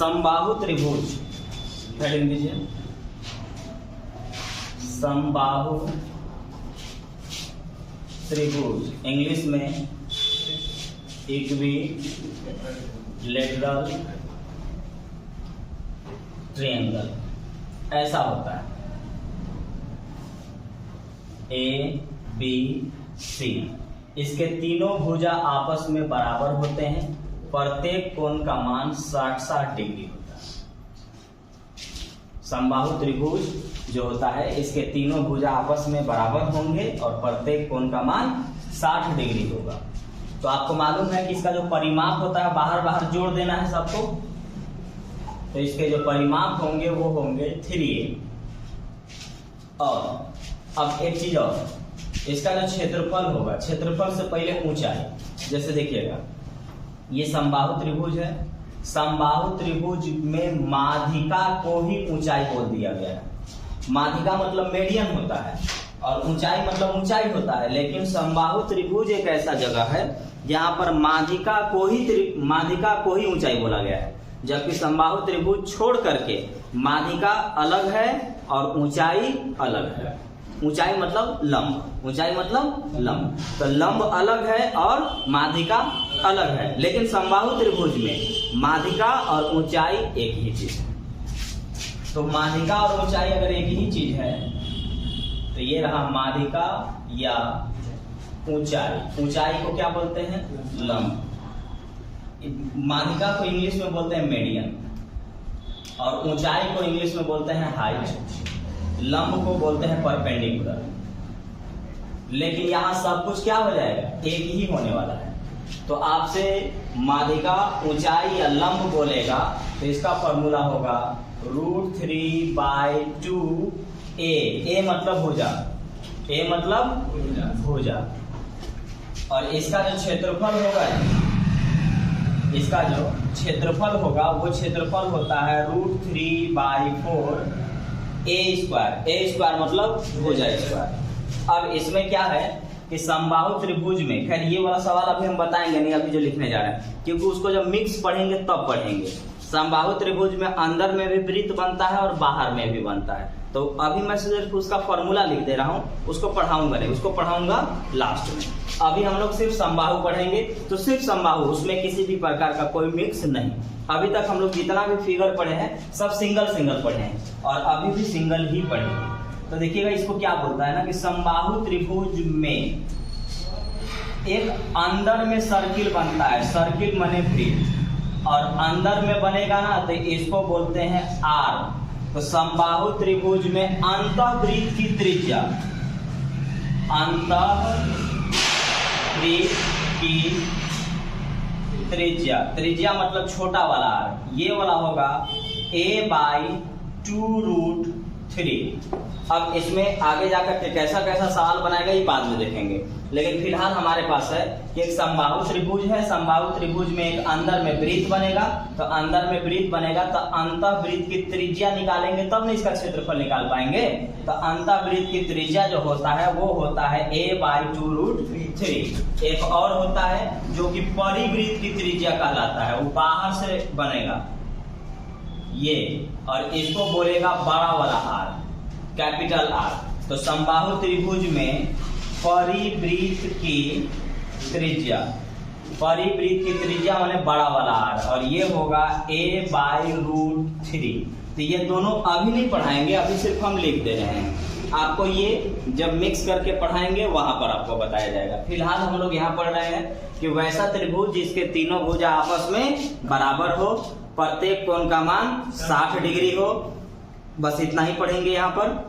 समबाहु त्रिभुज, हेडिंग दीजिए समबाहु त्रिभुज, इंग्लिश में इक्विलैटरल ट्रायंगल ऐसा होता है। ए बी सी, इसके तीनों भुजा आपस में बराबर होते हैं, प्रत्येक कोण का मान 60-60 डिग्री होता है। समबाहु त्रिभुज जो होता है इसके तीनों भुजा आपस में बराबर होंगे और प्रत्येक कोण का मान 60 डिग्री होगा। तो आपको मालूम है कि इसका जो परिमाप होता है बाहर बाहर जोड़ देना है सबको, तो इसके जो परिमाप होंगे वो होंगे 3a। और अब एक चीज और, इसका जो क्षेत्रफल होगा, क्षेत्रफल से पहले ऊंचाई, जैसे देखिएगा ये समबाहु त्रिभुज है, समबाहु त्रिभुज में माध्यिका को ही ऊंचाई बोल दिया गया है। माध्यिका मतलब मीडियन होता है और ऊंचाई मतलब ऊंचाई होता है, लेकिन समबाहु त्रिभुज एक ऐसा जगह है जहां पर माध्यिका को ही ऊंचाई बोला गया है, जबकि समबाहु त्रिभुज छोड़ करके माध्यिका अलग है और ऊंचाई अलग है। ऊंचाई मतलब लंब, ऊंचाई मतलब लंब, तो लंब अलग है और माध्यिका अलग है, लेकिन समबाहु त्रिभुज में माध्यिका और ऊंचाई एक ही चीज है। तो माध्यिका और ऊंचाई अगर एक ही चीज है तो ये रहा माध्यिका या ऊंचाई। ऊंचाई को क्या बोलते हैं? लंब। माध्यिका को इंग्लिश में बोलते हैं मीडियन और ऊंचाई को इंग्लिश में बोलते हैं हाइट। लंब को बोलते हैं परपेंडिकुलर। लेकिन यहाँ सब कुछ क्या हो जाएगा? एक ही होने वाला है। तो आपसे माध्यिका, ऊंचाई या लंब बोलेगा तो इसका फॉर्मूला होगा √3/2a। ए मतलब भुजा, ए मतलब भुजा। और इसका जो क्षेत्रफल होगा, इसका जो क्षेत्रफल होगा वो क्षेत्रफल होता है √3/4a²। a² मतलब भुजा स्क्वायर। अब इसमें क्या है कि समबाहु त्रिभुज में, खैर ये वाला सवाल अभी हम बताएंगे नहीं, अभी जो लिखने जा रहे हैं, क्योंकि उसको जब मिक्स पढ़ेंगे तब पढ़ेंगे। समबाहु त्रिभुज में अंदर में भी वृत्त बनता है और बाहर में भी बनता है। तो अभी मैं सिर्फ उसका फॉर्मूला लिख दे रहा हूँ, उसको पढ़ाऊंगा नहीं, उसको पढ़ाऊंगा लास्ट में। अभी हम लोग सिर्फ समबाहु पढ़ेंगे, तो सिर्फ समबाहु, उसमें किसी भी प्रकार का कोई मिक्स नहीं। अभी तक हम लोग जितना भी फिगर पढ़े हैं सब सिंगल सिंगल पढ़े हैं और अभी भी सिंगल ही पढ़ेंगे। तो देखिएगा इसको क्या बोलता है ना कि समबाहु त्रिभुज में एक अंदर में सर्किल बनता है, सर्किल माने वृत्त, और अंदर में बनेगा ना तो इसको बोलते हैं आर। तो समबाहु त्रिभुज में अंतःवृत्त की त्रिज्या, अंतःवृत्त की त्रिज्या मतलब छोटा वाला आर, ये वाला होगा a/2√3। अब इसमें आगे जाकर के कैसा कैसा सवाल बनाएगा ये बाद में देखेंगे, लेकिन फिलहाल हमारे पास है कि एक समबाहु त्रिभुज है। समबाहु त्रिभुज में एक अंदर में वृत्त बनेगा, तो अंदर में वृत्त बनेगा तो अंतःवृत्त की त्रिज्या निकालेंगे तब नहीं इसका क्षेत्रफल निकाल पाएंगे। तो अंतःवृत्त की त्रिज्या जो होता है वो होता है a/2√3। एक और होता है जो कि परिवृत्त की त्रिज्या कहलाता है, वो बाहर से बनेगा ये, और इसको बोलेगा बड़ा वाला आर, कैपिटल आर। तो समबाहु त्रिभुज में परिवृत्त की त्रिज्या, परिवृत्त की त्रिज्या माने बड़ा वाला आर, और ये होगा a/√3। तो ये दोनों अभी नहीं पढ़ाएंगे, अभी सिर्फ हम लिख दे रहे हैं। आपको ये जब मिक्स करके पढ़ाएंगे वहां पर आपको बताया जाएगा। फिलहाल हम लोग यहाँ पढ़ रहे हैं कि वैसा त्रिभुज जिसके तीनों भुजा आपस में बराबर हो, प्रत्येक कोण का मान 60 डिग्री हो, बस इतना ही पढ़ेंगे। यहाँ पर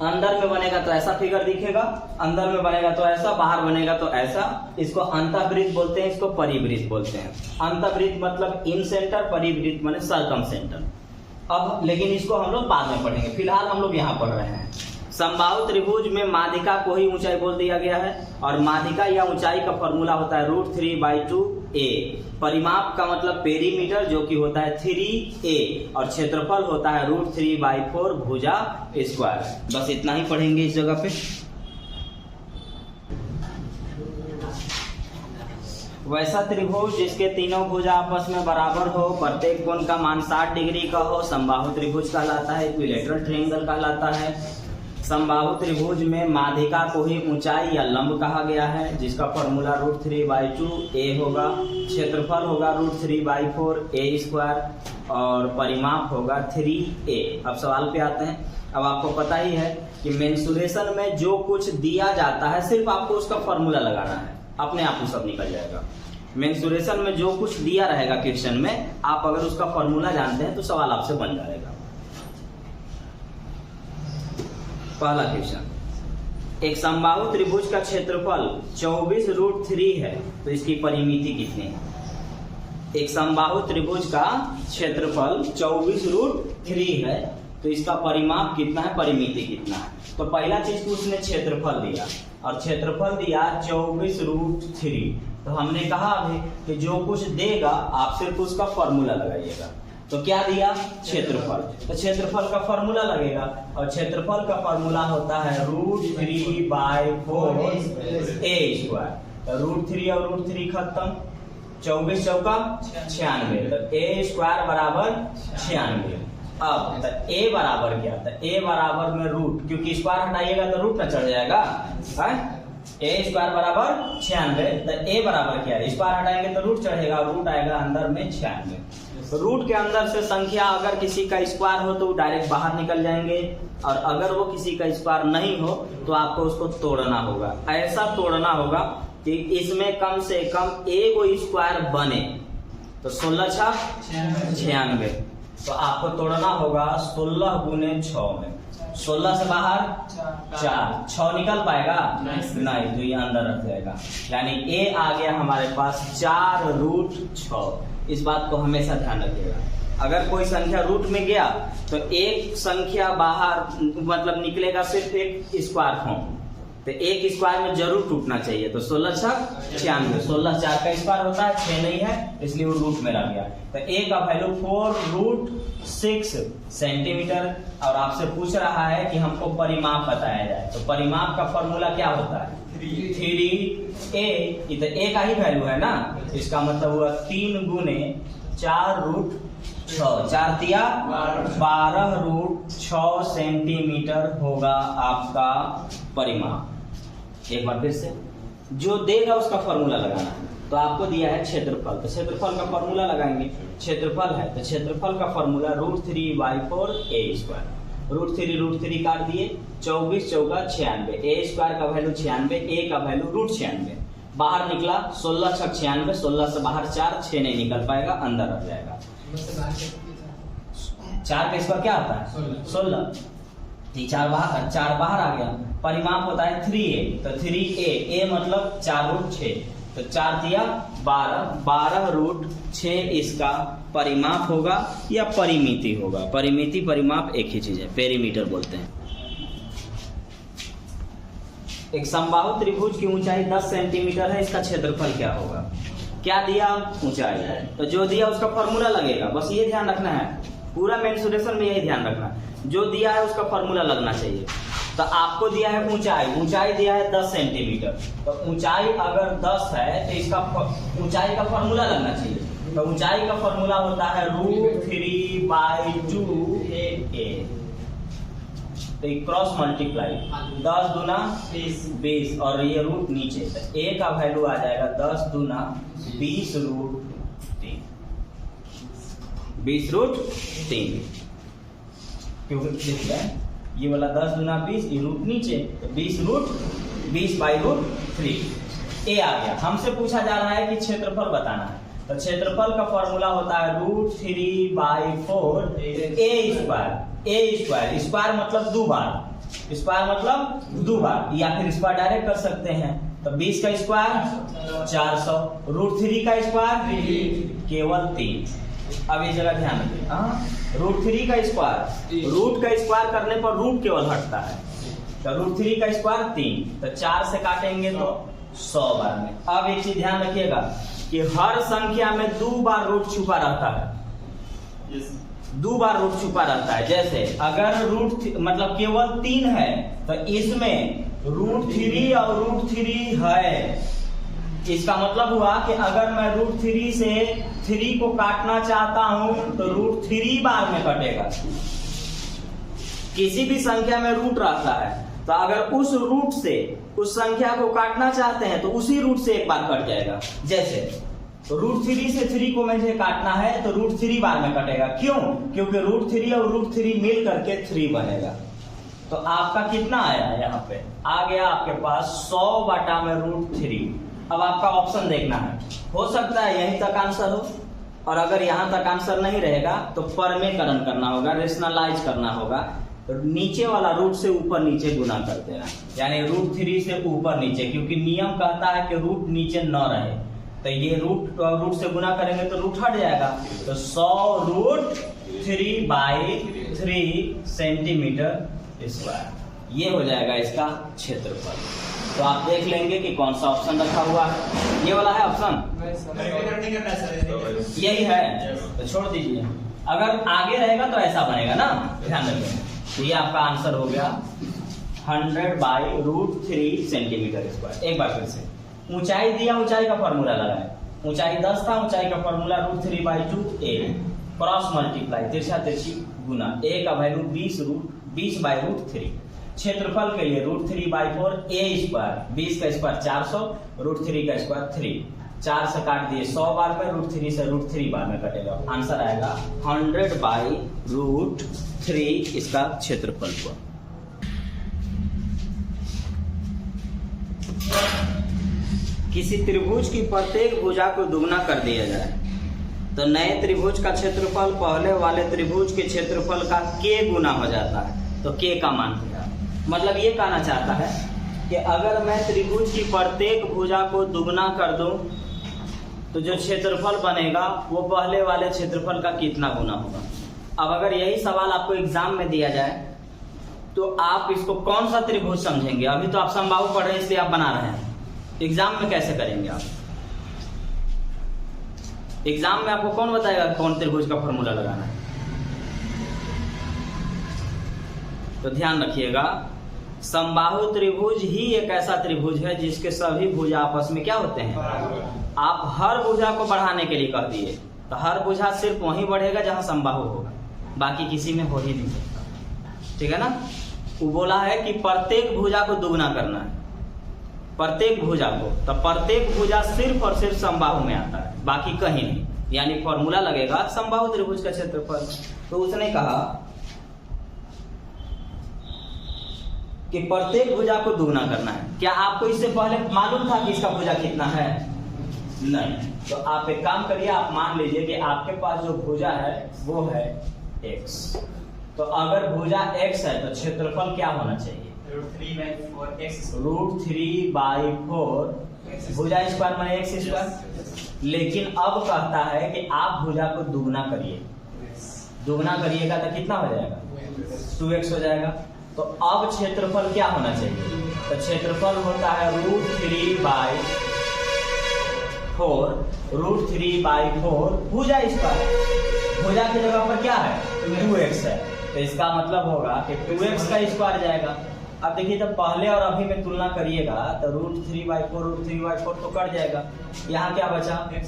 अंदर में बनेगा तो ऐसा फिगर दिखेगा, अंदर में बनेगा तो ऐसा, बाहर बनेगा तो ऐसा। इसको अंतःवृत्त बोलते हैं, इसको परिवृत्त बोलते हैं। अंतःवृत्त मतलब इन सेंटर, परिवृत्त माने सर्कम सेंटर। अब लेकिन इसको हम लोग बाद में पढ़ेंगे, फिलहाल हम लोग यहाँ पढ़ रहे हैं। समबाहु त्रिभुज में माध्यिका को ही ऊंचाई बोल दिया गया है, और माध्यिका या ऊंचाई का फॉर्मूला होता है √3/2a। परिमाप का मतलब पेरीमीटर जो कि होता है 3a, और क्षेत्रफल होता है √3/4 भुजा स्क्वायर। बस इतना ही पढ़ेंगे इस जगह पे। वैसा त्रिभुज जिसके तीनों भुजा आपस में बराबर हो, प्रत्येक कोण का मान 60 डिग्री का हो, समबाहु त्रिभुज कहलाता है, इक्विलैटरल ट्रायंगल कहलाता है। समबाहु त्रिभुज में माध्यिका को ही ऊंचाई या लंब कहा गया है, जिसका फॉर्मूला √3/2 a होगा, क्षेत्रफल होगा √3/4 a² और परिमाप होगा 3a। अब सवाल पे आते हैं। अब आपको पता ही है कि मेंसुरेशन में जो कुछ दिया जाता है सिर्फ आपको उसका फॉर्मूला लगाना है, अपने आप वो सब निकल जाएगा। मेंसुरेशन में जो कुछ दिया रहेगा क्वेश्चन में, आप अगर उसका फॉर्मूला जानते हैं तो सवाल आपसे बन जाएगा। पहला क्वेश्चन, एक समबाहु त्रिभुज का क्षेत्रफल 24√3 है तो इसकी परिमिति कितनी है? एक समबाहु त्रिभुज का क्षेत्रफल 24√3 है तो इसका परिमाप कितना है, परिमिति कितना है? तो पहला चीज उसने क्षेत्रफल दिया और क्षेत्रफल दिया 24√3। तो हमने कहा अभी कि जो कुछ देगा आप सिर्फ उसका फॉर्मूला लगाइएगा। तो क्या दिया? क्षेत्रफल। तो क्षेत्रफल का फॉर्मूला लगेगा और क्षेत्रफल का फॉर्मूला होता है √3/4 a²। तो √3 और √3 खत्म, 24 चौका 96, तो a² बराबर 96। अब तो a बराबर क्या था? a बराबर में रूट, क्योंकि स्क्वायर हटाइएगा तो रूट ना चढ़ जाएगा, a² बराबर 96। तो a बराबर क्या है? स्क्वायर हटाएंगे तो रूट चढ़ेगा और रूट आएगा अंदर में 96। तो रूट के अंदर से संख्या अगर किसी का स्क्वायर हो तो डायरेक्ट बाहर निकल जाएंगे, और अगर वो किसी का स्क्वायर नहीं हो तो आपको उसको तोड़ना होगा। ऐसा तोड़ना होगा कि इसमें कम से कम एक स्क्वायर बने। तो 16 × 96, तो आपको तोड़ना होगा 16 × 6 में। 16 से बाहर 4, 6 निकल पाएगा? नहीं, तो ये अंदर रख जाएगा। यानी a आ गया हमारे पास 4√6। इस बात को हमेशा ध्यान रखिएगा। अगर कोई संख्या रूट में गया तो एक संख्या बाहर मतलब निकलेगा सिर्फ एक स्क्वायर फॉर्म, तो एक स्क्वायर में जरूर टूटना चाहिए। तो 16 × 96, 16 4 का स्क्वायर होता है, 6 नहीं है इसलिए वो रूट में रह गया। तो a का वैल्यू 4√6 सेंटीमीटर। और आपसे पूछ रहा है कि हमको परिमाप बताया जाए, तो परिमाप का फॉर्मूला क्या होता है? 3a। तो a का ही वैल्यू है ना, इसका मतलब हुआ 3 × 4√6, 4 तिया 12√6 सेंटीमीटर होगा आपका परिमाप। एक बार फिर से, जो देगा उसका फॉर्मूला लगाना है। तो आपको दिया है क्षेत्रफल, तो क्षेत्रफल का फॉर्मूला लगाएंगे। क्षेत्रफल है तो क्षेत्रफल का फॉर्मूला √3/4 a²। √3 काट दिए, 24 चौका 96, a² का वैल्यू 96, a का वैल्यू √96। बाहर निकला 16 × 96, 16 से बाहर 4, 6 नहीं निकल पाएगा, अंदर रह जाएगा। 4 का स्क्वायर क्या होता है? 16। 4 बाहर आ गया। परिमाप होता है 3a, तो 3a, a मतलब 4√6, तो 4 तिया 12, 12√6 इसका परिमाप होगा या परिमिति होगा। परिमिति परिमाप एक ही चीज है, पेरीमीटर बोलते हैं। एक समबाहु त्रिभुज की ऊंचाई 10 सेंटीमीटर है, इसका क्षेत्रफल क्या होगा? क्या दिया? ऊंचाई। तो जो दिया उसका फॉर्मूला लगेगा, बस ये ध्यान रखना है। पूरा मेंसुरेशन में यही ध्यान रखना है, जो दिया है उसका फॉर्मूला लगना चाहिए। तो आपको दिया है ऊंचाई, ऊंचाई दिया है 10 सेंटीमीटर। तो ऊंचाई अगर 10 है तो इसका ऊंचाई का फॉर्मूला लगना चाहिए। तो ऊंचाई का फॉर्मूला होता है √3/2 a। तो क्रॉस मल्टीप्लाई 10 दूना 20 और ये रूट नीचे, तो a का वैल्यू आ जाएगा 10 दूना 20√3, 20√3। क्योंकि देखिए ये वाला 10 दूना 20, ये रूट नीचे, तो 20/√3 a आ गया। हमसे पूछा जा रहा है कि क्षेत्रफल बताना है, तो क्षेत्रफल का फॉर्मूला होता है √3/4 a²। स्क्वायर मतलब दो बार, स्क्वायर मतलब दो बार, या फिर स्क्वायर डायरेक्ट कर सकते हैं। तो 20 का स्क्वायर 400, √3 का स्क्वायर केवल 3। अब ये जगह ध्यान रखिए, √3 का स्क्वायर, रूट का स्क्वायर करने पर रूट केवल हटता है। तो √3 का स्क्वायर 3, तो 4 से काटेंगे तो 100 बार में। अब एक चीज ध्यान रखिएगा कि हर संख्या में 2 बार रूट छुपा रहता है, 2 बार रूट छुपा रहता है। जैसे अगर रूट मतलब केवल 3 है तो इसमें √3 और √3 है, इसका मतलब हुआ कि अगर मैं √3 से 3 को काटना चाहता हूं तो √3 बार में कटेगा। किसी भी संख्या में रूट रहता है तो अगर उस रूट से उस संख्या को काटना चाहते हैं तो उसी रूट से एक बार कट जाएगा। जैसे √3 से 3 को मुझे काटना है तो √3 बार में कटेगा। क्यों? क्योंकि √3 और √3 मिल करके 3 बनेगा। तो आपका कितना आया यहाँ पे? आ गया आपके पास 100/√3। अब आपका ऑप्शन देखना है, हो सकता है यहीं तक आंसर हो, और अगर यहां तक आंसर नहीं रहेगा तो परमेकरण करना होगा, रेशनलाइज करना होगा। तो नीचे वाला रूट से ऊपर नीचे गुना कर देना, यानी √3 से ऊपर नीचे, क्योंकि नियम कहता है कि रूट नीचे न रहे। तो ये रूट से गुना करेंगे तो रूट हट जाएगा। तो 100√3/3 सेंटीमीटर स्क्वायर, ये हो जाएगा इसका क्षेत्रफल। तो आप देख लेंगे कि कौन सा ऑप्शन रखा हुआ है। ये वाला है ऑप्शन, यही है, तो छोड़ दीजिए। अगर आगे रहेगा तो ऐसा बनेगा ना, ध्यान रखें। तो ये आपका आंसर हो गया 100/√3 सेंटीमीटर स्क्वायर। एक बार फिर से ऊंचाई दिया, ऊंचाई का फॉर्मूला लगाए। ऊंचाई 10 था, ऊंचाई का फॉर्मूला √3/2a क्रॉस मल्टीप्लाई, तिरछा तिरछी गुना, a का वैल्यू 20/√3। क्षेत्रफल के लिए √3/4 a स्क्वायर, 20 का स्क्वायर 400, √3 का स्क्वायर 3, 4 से काट दिए 100 बार में, √3 से √3 बार में कटेगा। आंसर आएगा 100/√3 इसका क्षेत्रफल हुआ। किसी त्रिभुज की प्रत्येक भुजा को दुगना कर दिया जाए तो नए त्रिभुज का क्षेत्रफल पहले वाले त्रिभुज के क्षेत्रफल का k गुना हो जाता है। तो k का मान क्या? मतलब ये कहना चाहता है कि अगर मैं त्रिभुज की प्रत्येक भुजा को दुगना कर दूं तो जो क्षेत्रफल बनेगा वो पहले वाले क्षेत्रफल का कितना गुना होगा। अब अगर यही सवाल आपको एग्जाम में दिया जाए तो आप इसको कौन सा त्रिभुज समझेंगे? अभी तो आप समबाहु पढ़ रहे हैं इसलिए आप बना रहे हैं, एग्जाम में कैसे करेंगे आप? एग्जाम में आपको कौन बताएगा कौन त्रिभुज का फॉर्मूला लगाना है? तो ध्यान रखिएगा, समबाहु त्रिभुज ही एक ऐसा त्रिभुज है जिसके सभी भुजा आपस में क्या होते हैं? आप हर भुजा को बढ़ाने के लिए कह दिए तो हर भुजा सिर्फ वहीं बढ़ेगा जहां समबाहु होगा, बाकी किसी में हो ही नहीं सकता। ठीक है ना? वो बोला है कि प्रत्येक भुजा को दुगना करना है, प्रत्येक भुजा को। तो प्रत्येक भुजा सिर्फ और सिर्फ समबाहु में आता है, बाकी कहीं नहीं। यानी फॉर्मूला लगेगा समबाहु त्रिभुज का क्षेत्रफल। तो उसने कहा कि प्रत्येक भुजा को दुगना करना है। क्या आपको इससे पहले मालूम था कि इसका भुजा कितना है? नहीं। तो आप एक काम करिए, आप मान लीजिए कि आपके पास जो भुजा है वो है x। तो अगर भुजा x है तो क्षेत्रफल क्या होना चाहिए? √3/4 भुजा स्क्वायर माने x स्क्वायर। लेकिन अब कहता है कि आप भुजा को दुगना करिए, दुगना करिएगा तो कितना हो जाएगा? 2x हो जाएगा। तो अब क्षेत्रफल क्या होना चाहिए? तो क्षेत्रफल होता है √3/4 भुजा स्क्वायर। भुजा की जगह पर क्या है? 2x है। तो इसका मतलब होगा कि 2x का स्क्वायर जाएगा। अब देखिए जब पहले और अभी में तुलना करिएगा तो √3/4 तो कट जाएगा। यहाँ क्या बचा? x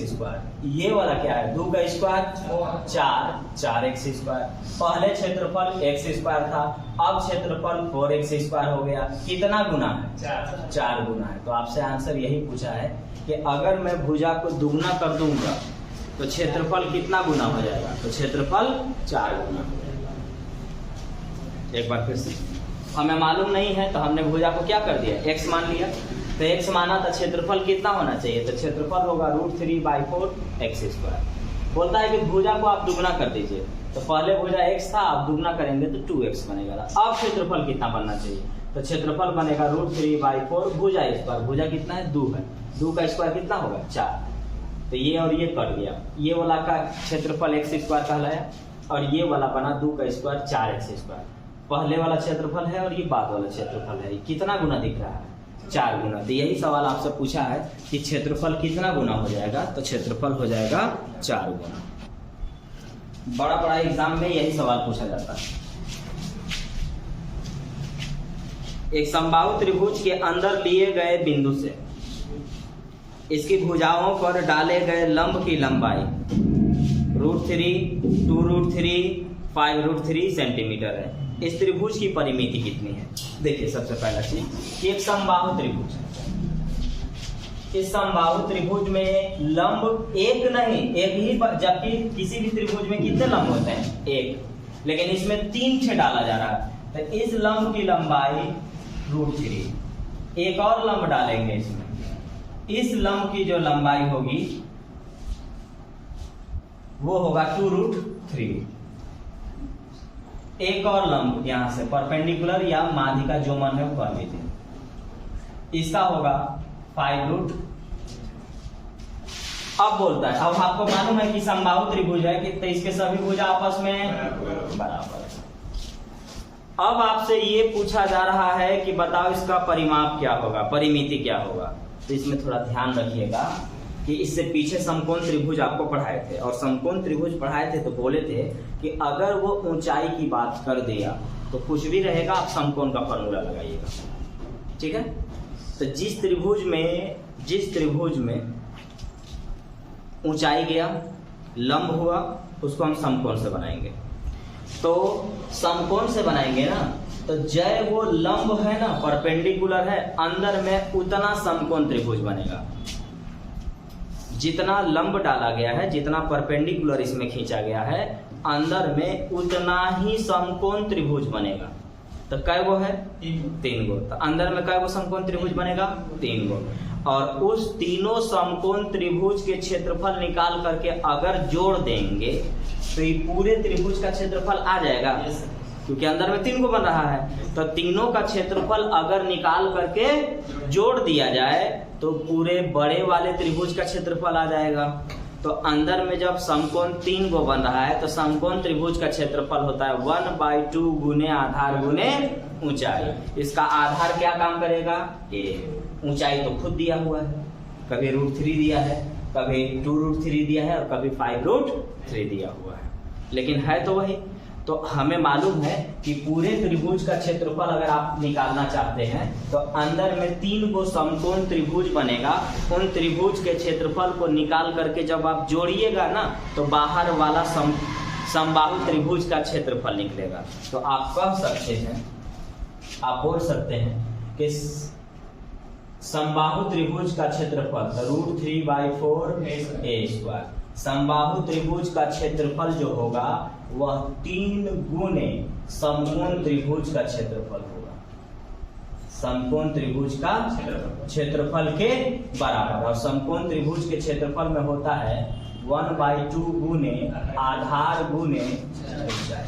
square. ये वाला क्या है? 2 का स्क्वायर 4x स्क्वायर। पहले क्षेत्रफल x स्क्वायर था, अब क्षेत्रफल 4x स्क्वायर हो गया। कितना गुना है? 4 गुना है। तो आपसे आंसर यही पूछा है कि अगर मैं भुजा को दुगना कर दूंगा तो क्षेत्रफल कितना गुना हो जाएगा? तो क्षेत्रफल 4 गुना हो जाएगा। एक बार फिर से, हमें मालूम नहीं है तो हमने भुजा को क्या कर दिया? x मान लिया। तो x माना तो क्षेत्रफल कितना होना चाहिए? तो क्षेत्रफल होगा √3/4x स्क्वायर। बोलता है कि भुजा को आप दुगना कर दीजिए। तो पहले भुजा x था, आप दुगना करेंगे तो 2x बनेगा। अब क्षेत्रफल कितना बनना चाहिए? तो क्षेत्रफल बनेगा √3/4 भुजा स्क्वायर। भुजा कितना है? 2 है। 2 का स्क्वायर कितना होगा? 4। तो ये और ये कट गया। ये वाला का क्षेत्रफल x स्क्वायर कहलाया और ये वाला बना 2 का स्क्वायर 4x स्क्वायर। पहले वाला क्षेत्रफल है और ये बाद वाला क्षेत्रफल है। कितना गुना दिख रहा है? 4 गुना। तो यही सवाल आपसे पूछा है कि क्षेत्रफल कितना गुना हो जाएगा? तो क्षेत्रफल हो जाएगा 4 गुना। बड़ा बड़ा एग्जाम में यही सवाल पूछा जाता है। एक समबाहु त्रिभुज के अंदर लिए गए बिंदु से इसकी भुजाओं पर डाले गए लंब की लंबाई √3, 2√3, 5√3 सेंटीमीटर है। इस त्रिभुज की परिमिति कितनी है? देखिए सबसे पहला चीज कि एक समबाहु त्रिभुज है। इस समबाहु त्रिभुज में लंब एक नहीं, एक ही, जबकि किसी भी त्रिभुज में कितने लंब होते हैं? एक, लेकिन इसमें 3 छेद डाला जा रहा है। तो इस लंब की लंबाई √3, एक और लंब डालेंगे इसमें, इस लंब की जो लंबाई होगी वो होगा 2√3। एक और लंब यहां से परपेंडिकुलर या माध्यिका का जो मन है वो कर लेते हैं, इसका होगा 5√। अब बोलता है, अब आपको मालूम है कि समबाहु त्रिभुज है कि तो इसके सभी भुजा आपस में बराबर है। अब आपसे ये पूछा जा रहा है कि बताओ इसका परिमाप क्या होगा, परिमिति क्या होगा। तो इसमें थोड़ा ध्यान रखिएगा कि इससे पीछे समकोण त्रिभुज आपको पढ़ाए थे, और समकोण त्रिभुज पढ़ाए थे तो बोले थे कि अगर वो ऊंचाई की बात कर दिया तो कुछ भी रहेगा, आप समकोण का फॉर्मूला लगाइएगा, ठीक है। तो जिस त्रिभुज में ऊंचाई गया, लंब हुआ, उसको हम समकोण से बनाएंगे। तो समकोण से बनाएंगे ना, तो जय वो लंब है ना, परपेंडिकुलर है, अंदर में उतना समकोण त्रिभुज बनेगा। जितना लंब डाला गया है, जितना परपेंडिकुलर इसमें खींचा गया है, अंदर में उतना ही समकोण त्रिभुज बनेगा। तो कै गो है? 3 गो। तो अंदर में कै गो समकोण त्रिभुज बनेगा? 3 गो। और उस तीनों समकोण त्रिभुज के क्षेत्रफल निकाल करके अगर जोड़ देंगे तो ये पूरे त्रिभुज का क्षेत्रफल आ जाएगा, क्योंकि अंदर में 3 गो बन रहा है। तो तीनों का क्षेत्रफल अगर निकाल करके जोड़ दिया जाए तो पूरे बड़े वाले त्रिभुज का क्षेत्रफल आ जाएगा। तो अंदर में जब समकोण 3 गो बन रहा है तो समकोण त्रिभुज का क्षेत्रफल होता है 1/2 गुने आधार गुने ऊंचाई। इसका आधार क्या काम करेगा? ए। ऊंचाई तो खुद दिया हुआ है, कभी √3 दिया है, कभी 2√3 दिया है, और कभी 5√3 दिया हुआ है, लेकिन है तो वही। तो हमें मालूम है कि पूरे त्रिभुज का क्षेत्रफल अगर आप निकालना चाहते हैं तो अंदर में 3 गो समकोण त्रिभुज बनेगा। उन त्रिभुज के क्षेत्रफल को निकाल करके जब आप जोड़िएगा ना, तो बाहर वाला समबाहु त्रिभुज का क्षेत्रफल निकलेगा। तो आप कह सकते हैं, आप बोल सकते हैं कि समबाहु त्रिभुज का क्षेत्रफल √3/4a²। समबाहु त्रिभुज का क्षेत्रफल जो होगा वह 3 गुने समकोण त्रिभुज का क्षेत्रफल होगा। समकोण त्रिभुज का क्षेत्रफल के बराबर, और समकोण त्रिभुज के क्षेत्रफल में होता है 1/2 गुने आधार गुने ऊंचाई,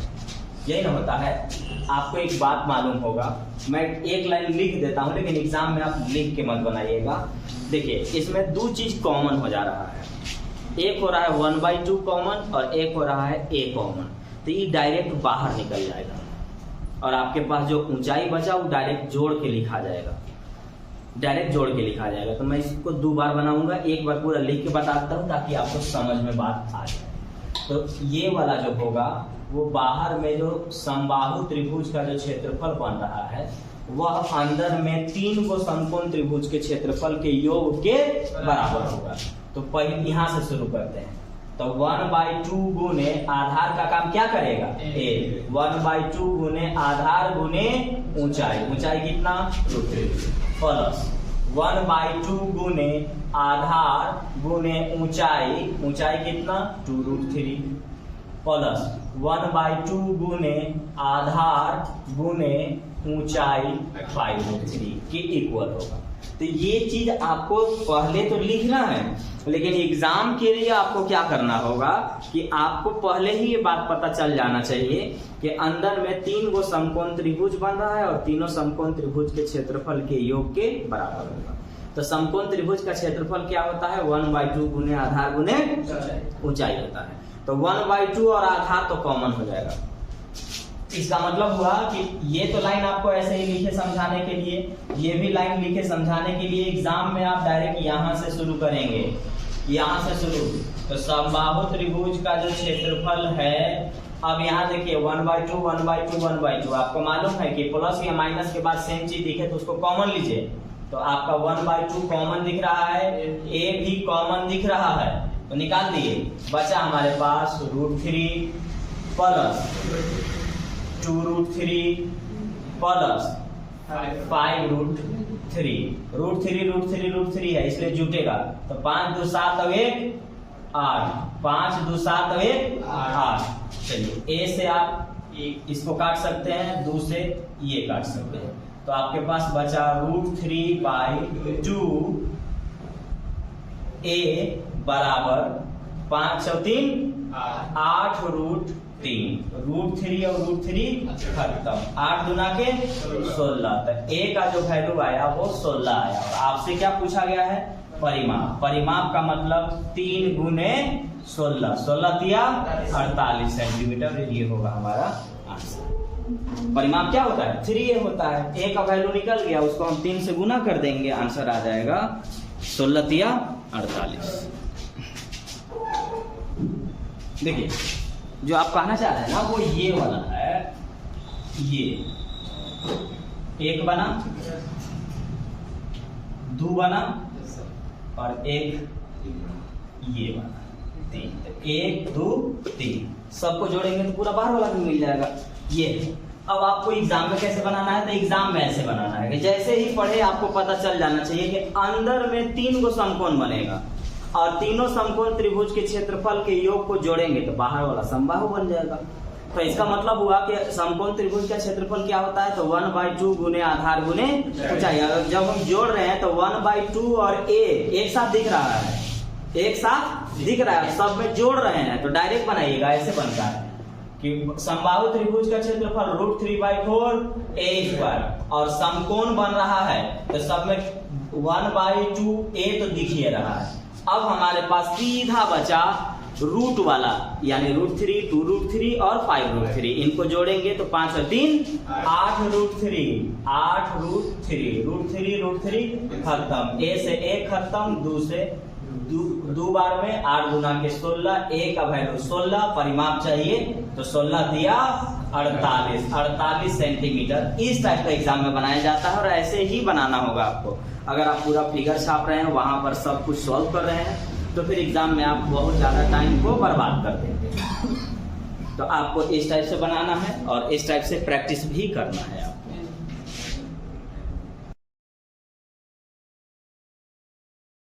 यही ना होता है। आपको एक बात मालूम होगा, मैं एक लाइन लिख देता हूं, लेकिन एग्जाम में आप लिख के मत बनाइएगा। देखिए इसमें 2 चीज कॉमन हो जा रहा है, एक हो रहा है 1/2 कॉमन और एक हो रहा है a कॉमन। तो ये डायरेक्ट बाहर निकल जाएगा और आपके पास जो ऊंचाई बचा वो डायरेक्ट जोड़ के लिखा जाएगा, डायरेक्ट जोड़ के लिखा जाएगा। तो मैं इसको 2 बार बनाऊंगा, एक बार पूरा लिख के बताता हूँ ताकि आपको समझ में बात आ जाए। तो ये वाला जो होगा वो बाहर में जो समबाहु त्रिभुज का जो क्षेत्रफल बन रहा है वह अंदर में 3 गो समकोण त्रिभुज के क्षेत्रफल के योग के बराबर होगा। तो पहले यहाँ से शुरू करते हैं। तो 1/2 गुने आधार का काम क्या करेगा? ए। 1/2 गुने आधार गुने ऊंचाई, ऊंचाई कितना? √3 प्लस 1/2 गुने आधार गुने ऊंचाई, ऊंचाई कितना? 2√3 प्लस 1/2 गुने आधार गुने ऊंचाई 5√3 के इक्वल होगा। तो ये चीज आपको पहले तो लिखना है, लेकिन एग्जाम के लिए आपको क्या करना होगा कि आपको पहले ही ये बात पता चल जाना चाहिए कि अंदर में 3 गो समकोण त्रिभुज बन रहा है और तीनों समकोण त्रिभुज के क्षेत्रफल के योग के बराबर होगा। तो समकोण त्रिभुज का क्षेत्रफल क्या होता है? 1/2 गुने आधार गुने ऊंचाई होता है। तो 1/2 और आधार तो कॉमन हो जाएगा। इसका मतलब हुआ कि ये तो लाइन आपको ऐसे ही लिखे समझाने के लिए, ये भी लाइन लिखे समझाने के लिए एग्जाम में आप डायरेक्ट यहाँ से शुरू करेंगे, यहाँ से शुरू। तो समबाहु त्रिभुज का जो क्षेत्रफल है, अब यहाँ देखिए 1/2 1/2 1/2, आपको मालूम है कि प्लस या माइनस के बाद सेम चीज दिखे तो उसको कॉमन लीजिए। तो आपका 1/2 कॉमन दिख रहा है, ए भी कॉमन दिख रहा है, तो निकाल दिए। बचा हमारे पास √3 प्लस 2√3 प्लस 5√3। √3 है इसलिए जुटेगा, तो 5 2 7 और 1 8, 5 2 7 और 1 8। चलिए ए से आप इसको काट सकते हैं, 2 से ये काट सकते हैं, तो आपके पास बचा √3/2 ए बराबर 5 और 3 8 √3। √3 और √3 खत्म, 8 दूना के 16, तो ए का जो वैल्यू आया वो 16 आया। और आपसे क्या पूछा गया है? परिमाप। परिमाप का मतलब 3 गुने 16, 16 तिया 48 सेंटीमीटर, ये होगा हमारा आंसर। परिमाप क्या होता है? 3a होता है। a का वैल्यू निकल गया, उसको हम 3 से गुना कर देंगे, आंसर आ जाएगा 16 तिया 48। देखिए जो आप कहना चाह रहे हैं ना वो ये वाला है, ये एक बना, 2 बना और एक ये बना 3। 1 2 3 सबको जोड़ेंगे तो पूरा बाहर वाला भी मिल जाएगा। ये अब आपको एग्जाम में कैसे बनाना है? तो एग्जाम में ऐसे बनाना है कि जैसे ही पढ़े आपको पता चल जाना चाहिए कि अंदर में 3 गो समकोण बनेगा और तीनों समकोण त्रिभुज के क्षेत्रफल के योग को जोड़ेंगे तो बाहर वाला समबाहु बन जाएगा। तो इसका मतलब हुआ कि समकोण त्रिभुज का क्षेत्रफल क्या होता है? तो 1/2 गुने आधार गुने ऊंचाई। जब हम जोड़ रहे हैं तो 1/2 और a एक साथ दिख रहा है, एक साथ दिख रहा है, सब में जोड़ रहे हैं, तो डायरेक्ट बनाइएगा, ऐसे बनता है कि समबाहु त्रिभुज का क्षेत्रफल √3/4 a² और समकोण बन रहा है तो सब में 1/2 a तो दिख ही रहा है। अब हमारे पास सीधा बचा रूट वाला, यानी √3 2√3 और 5√3, इनको जोड़ेंगे तो 5 और 3 8√3 √3 खत्म, a से 1 खत्म, 2 से 2 बार में 8 गुना के 16, a का वैल्यू 16, परिमाप चाहिए तो 16 दिया 48 सेंटीमीटर। इस टाइप का एग्जाम में बनाया जाता है और ऐसे ही बनाना होगा आपको। अगर आप पूरा फिगर छाप रहे हैं, वहां पर सब कुछ सॉल्व कर रहे हैं, तो फिर एग्जाम में आप बहुत ज्यादा टाइम को बर्बाद कर देंगे। तो आपको इस टाइप से बनाना है और इस टाइप से प्रैक्टिस भी करना है।